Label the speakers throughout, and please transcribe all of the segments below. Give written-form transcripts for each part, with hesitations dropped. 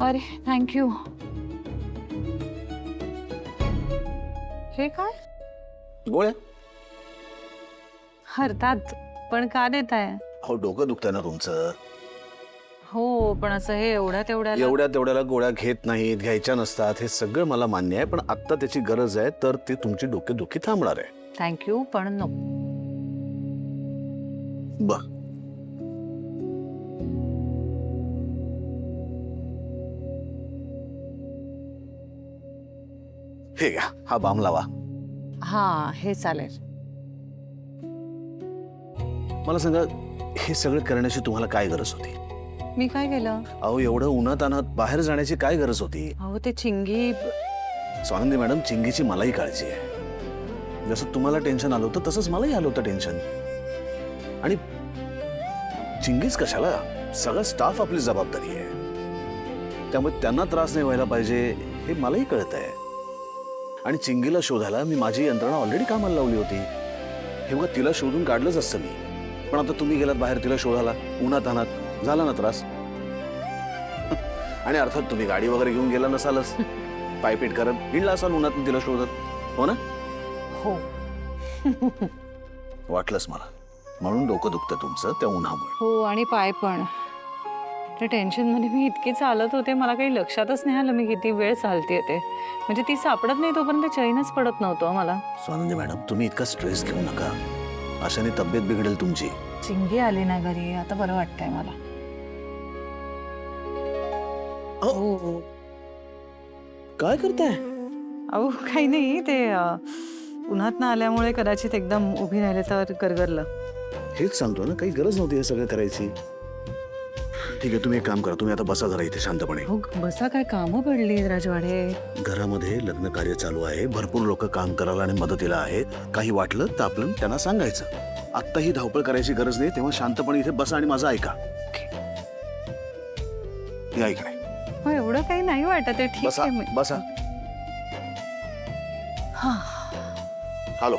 Speaker 1: अरे थँक्यू. हे काय?
Speaker 2: गोळ्या.
Speaker 1: हरतात पण का देताय?
Speaker 2: हो डोकं दुखतंय ना तुमचं.
Speaker 1: हो पण असं हे एवढ्या
Speaker 2: तेवढ्याला गोळ्या घेत नाहीत, घ्यायच्या नसतात, हे सगळं मला मान्य आहे. पण आता त्याची गरज आहे तर ते तुमची डोकेदुखी थांबणार आहे.
Speaker 1: थँक्यू पण नको.
Speaker 2: बर. हे घ्या, हा बाम लावा.
Speaker 1: हा हे चालेल.
Speaker 2: मला सांगा, हे सगळं करण्याची तुम्हाला काय गरज होती?
Speaker 1: मी काय केलं?
Speaker 2: अहो एवढं उन्हात आणत बाहेर जाण्याची काय गरज होती?
Speaker 1: अहो ते चिंगी.
Speaker 2: स्वानंदी मॅडम, चिंगीची मलाही काळजी आहे. जसं तुम्हाला टेन्शन आलं होतं तसंच मलाही आलं होतं टेन्शन. आणि चिंगीच कशाला, सगळा स्टाफ आपली जबाबदारी आहे. त्यामुळे त्यांना त्रास नाही व्हायला पाहिजे हे मलाही कळत आहे. आणि चिंगीला शोधायला मी माझी यंत्रणा ऑलरेडी कामाला लावली होती. हे बघा, तिला शोधून काढलंच असतं मी. पण आता तुम्ही गेलात बाहेर तिला शोधायला, उन्हात आणत, झाला ना त्रास. आणि अर्थात तुम्ही गाडी वगैरे घेऊन गेला नसालच, पायपीट करत हिंडला असाल उन्हात तिला शोधत, हो ना?
Speaker 1: हो.
Speaker 2: वाटलंच मला, म्हणून डोकं दुखतं तुमचं त्या उन्हामुळे.
Speaker 1: हो आणि पाय पण. त्या टेन्शन मध्ये मी इतकी चालत होते, मला काही लक्षातच नाही आलं मी किती वेळ चालते ते. म्हणजे ती सापडत नाही तोपर्यंत चैनच पडत नव्हतं मला.
Speaker 2: स्वानंदी मॅडम, तुम्ही इतका स्ट्रेस घेऊ नका, अशाने तब्येत बिघडेल तुमची.
Speaker 1: चिंगी आली ना घरी, आता बरं वाटतंय मला.
Speaker 2: हो. काय करताय?
Speaker 1: अहो काही नाही, ते उन्हात ना आल्यामुळे कदाचित एकदम उभी राहिले तर गरगरलं.
Speaker 2: हेच सांगतो ना, काही गरज नव्हती हे सगळं करायची. ठीक आहे, तुम्ही एक काम करा, तुम्ही आता बसा जरा इथे शांतपणे.
Speaker 1: हो बसा, काय कामं पडली राजवाडे.
Speaker 2: घरामध्ये लग्न कार्य चालू आहे, भरपूर लोक काम करायला आणि मदतीला आहेत. काही वाटलं तर आपण त्यांना सांगायचं. आत्ता ही धावपळ करायची गरज नाही, तेव्हा शांतपणे इथे बसा आणि माझं ऐका. हे ऐकणे.
Speaker 1: हो एवढं काही नाही वाटत आहे, ठीक
Speaker 2: बसा
Speaker 1: आहे.
Speaker 2: बसा. हॅलो.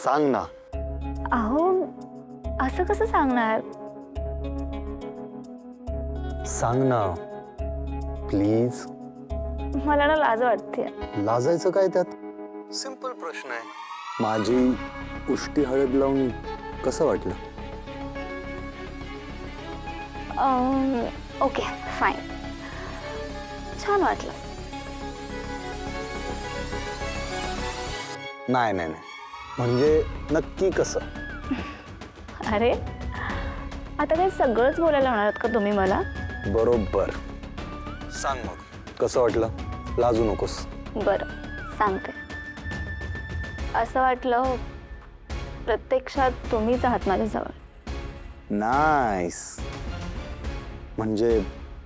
Speaker 3: सांग ना.
Speaker 4: अहो असं कसं सांगणार?
Speaker 3: सांग ना प्लीज.
Speaker 4: मला ना लाज वाटते.
Speaker 3: लाजायचं काय त्यात? सिंपल प्रश्न आहे. माझी उष्टी हळद लावून कसं वाटलं?
Speaker 4: ओके फाईन, छान वाटलं.
Speaker 3: नाही नाही नाही, म्हणजे नक्की कसं?
Speaker 4: अरे आता काय सगळंच बोलायला होणार का तुम्ही मला?
Speaker 3: बरोबर. सांग मग कसं वाटलं, लाजू नकोस.
Speaker 4: बरं सांगते. असं वाटलं प्रत्यक्षात तुम्हीच आहात माझ्याजवळ.
Speaker 3: नाईस. म्हणजे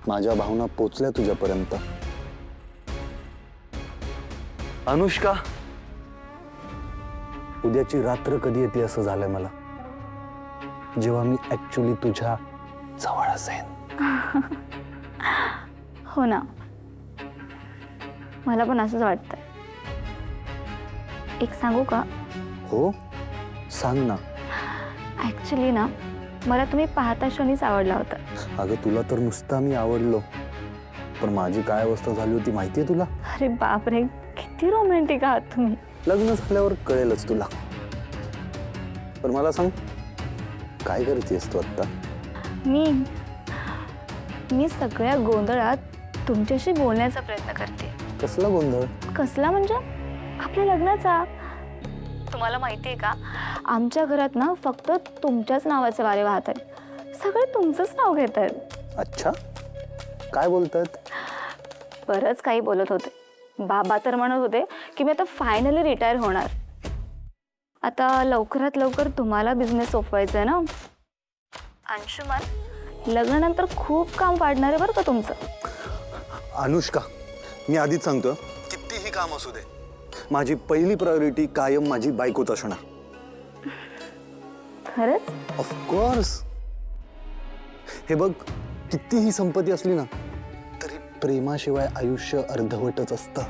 Speaker 3: माझ्या भावना पोचल्या तुझ्यापर्यंत. अनुष्का, उद्याची रात्र कधी येते असं झालंय मला, जेव्हा मी ऍक्च्युली तुझ्या जवळ असेन.
Speaker 4: हो ना, मला पण असंच वाटतंय. एक सांगू का?
Speaker 3: हो सांग ना.
Speaker 4: ऍक्च्युली ना मला तुम्ही पाहता क्षणीच आवडला होता.
Speaker 3: अगं तुला तर नुसता मी आवडलो, पण माझी काय अवस्था झाली होती माहितीये तुला?
Speaker 4: अरे बापरे, किती रोमॅन्टिक आहात तुम्ही.
Speaker 3: लग्न झाल्यावर कळेलच तुला. पण मला सांग, काय करतेस तू आता?
Speaker 4: मी सगळ्या गोंधळात तुमच्याशी बोलण्याचा प्रयत्न करते.
Speaker 3: कसला गोंधळ?
Speaker 4: कसला म्हणजे आपल्या लग्नाचा. तुम्हाला माहिती आहे का, आमच्या घरात ना फक्त तुमच्याच नावाचे वारे वाहत आहेत. सगळे तुमचंच नाव घेत आहेत.
Speaker 3: अच्छा, काय बोलतात?
Speaker 4: बरंच काही बोलत होते. बाबा तर म्हणत होते की मी आता फायनली रिटायर होणार. आता लवकरात लवकर तुम्हाला बिझनेस सोपवायचा आहे ना. अंशुमन, लग्नानंतर खूप काम वाढणार आहे बरं का तुमचं.
Speaker 3: अनुष्का, मी आधीच सांगतो, कितीही काम असू दे, माझी पहिली प्रायोरिटी कायम माझी बायकोच असणार.
Speaker 4: खरंच?
Speaker 3: ऑफकोर्स. हे बघ, कितीही संपत्ती असली ना तरी प्रेमाशिवाय आयुष्य अर्धवटच असतं.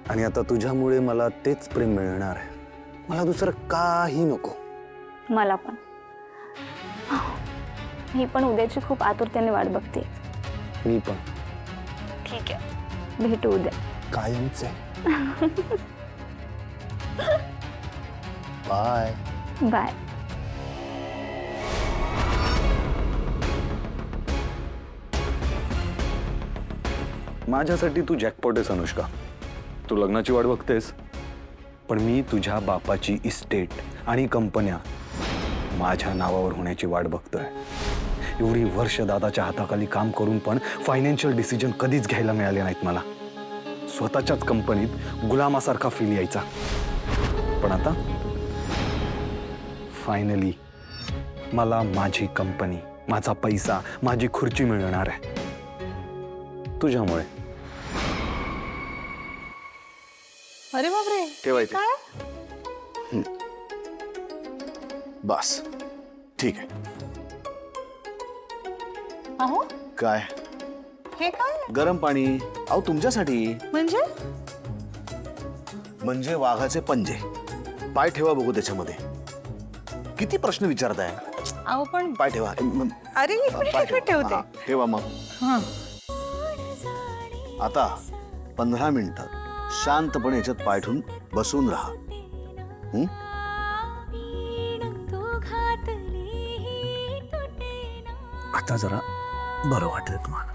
Speaker 3: आणि आता तुझ्यामुळे मला तेच प्रेम मिळणार आहे. मला दुसरं काही नको.
Speaker 4: मला पण. मी पण उद्याची खूप आतुरतेने वाट बघते.
Speaker 3: मी पण.
Speaker 4: ठीक आहे, भेटू उद्या.
Speaker 3: कायमचे. बाय.
Speaker 4: बाय.
Speaker 3: माझ्यासाठी तू जॅकपॉट आहेस अनुष्का. तू लग्नाची वाट बघतेस, पण मी तुझ्या बापाची इस्टेट आणि कंपन्या माझ्या नावावर होण्याची वाट बघतोय. एवढी वर्ष दादाच्या हाताखाली काम करून पण फायनान्शियल डिसिजन कधीच घ्यायला मिळाले नाहीत मला. स्वतःच्याच कंपनीत गुलामासारखा फील यायचा. पण आता फायनली मला माझी कंपनी, माझा पैसा, माझी खुर्ची मिळणार आहे तुझ्यामुळे.
Speaker 1: अरे बापरे,
Speaker 2: ठेवायचे.
Speaker 1: काय?
Speaker 2: बस ठीक आहे.
Speaker 1: अहो,
Speaker 2: काय
Speaker 1: हे काय
Speaker 2: गरम पाणी? अहो तुमच्यासाठी.
Speaker 1: म्हणजे
Speaker 2: वाघाचे पंजे. पाय ठेवा बघू त्याच्यामध्ये. किती प्रश्न विचारताय?
Speaker 1: अहो पण
Speaker 2: पाय ठेवा.
Speaker 1: अरे एक
Speaker 2: पाय
Speaker 1: मिनिट ठेवते.
Speaker 2: हा, ठेवा मग.
Speaker 1: हा.
Speaker 2: आता 15 मिनिटं शांतपणे याच्यात पाय ठेवून बसून राहा. हं? आता जरा बरं वाटलं तुम्हाला?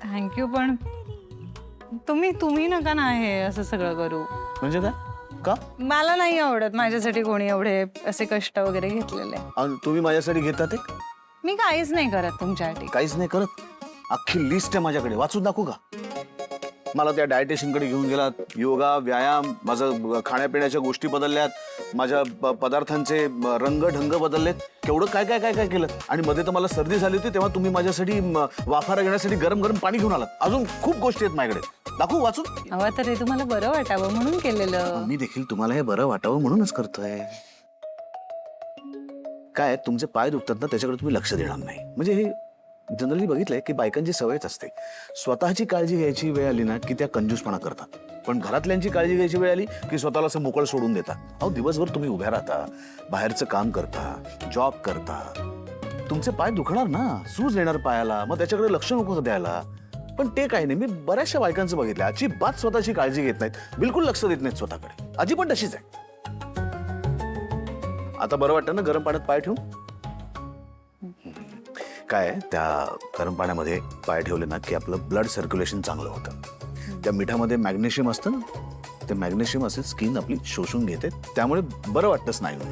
Speaker 1: थँक्यू, पण तुम्ही नका ना हे असं सगळं करू.
Speaker 2: म्हणजे काय? का?
Speaker 1: मला नाही आवडत माझ्यासाठी कोणी एवढे असे कष्ट वगैरे घेतलेले.
Speaker 2: आणि तुम्ही माझ्यासाठी घेता ते?
Speaker 1: मी काहीच नाही करत तुमच्यासाठी.
Speaker 2: काहीच नाही करत. अख्खी लिस्ट आहे माझ्याकडे, वाचून दाखवू का? मला त्या डायटिशियनकडे घेऊन गेलात. योगा, व्यायाम, माझं खाण्यापिण्याच्या गोष्टी बदलल्यात, माझ्या पदार्थांचे रंग ढंग बदललेत. केवढं काय काय काय काय केलं. आणि मध्ये तर मला सर्दी झाली होती, तेव्हा तुम्ही माझ्यासाठी वाफारा घेण्यासाठी गरम गरम पाणी घेऊन आलात. अजून खूप गोष्टी आहेत माझ्याकडे. दाखवू वाचून?
Speaker 1: हवा तर हे तुम्हाला बरं वाटावं म्हणून केलेलं.
Speaker 2: मी देखील तुम्हाला हे बरं वाटावं म्हणूनच करतोय. काय तुमचे पाय दुखतात ना, त्याच्याकडे तुम्ही लक्ष देणार नाही. म्हणजे हे जनरली बघितलंय की बायकांची सवयच असते. स्वतःची काळजी घ्यायची वेळ आली ना की त्या कंजूसपणा करतात, पण घरातल्यांची काळजी घ्यायची वेळ आली की स्वतःला असं मोकळ सोडून देतात. अहो दिवसभर तुम्ही उभ्या राहता, बाहेरचं काम करता, जॉब करता, तुमचे पाय दुखणार ना, सूज येणार पायाला, मग त्याच्याकडे लक्ष नको द्यायला. पण ते काही नाही. मी बऱ्याचशा बायकांचं बघितलं, अजिबात स्वतःची काळजी घेत नाहीत, बिलकुल लक्ष देत नाहीत स्वतःकडे. आजी पण तशीच आहे. आता बरं वाटतं ना गरम पाण्यात पाय ठेवून? काय त्या गरम पाण्यामध्ये पाय ठेवले ना की आपलं ब्लड सर्क्युलेशन चांगलं होतं. त्या मिठामध्ये मॅग्नेशियम असतं ना, ते मॅग्नेशियम असे स्किन आपली शोषून घेते, त्यामुळे बरं वाटतं स्नायूंना.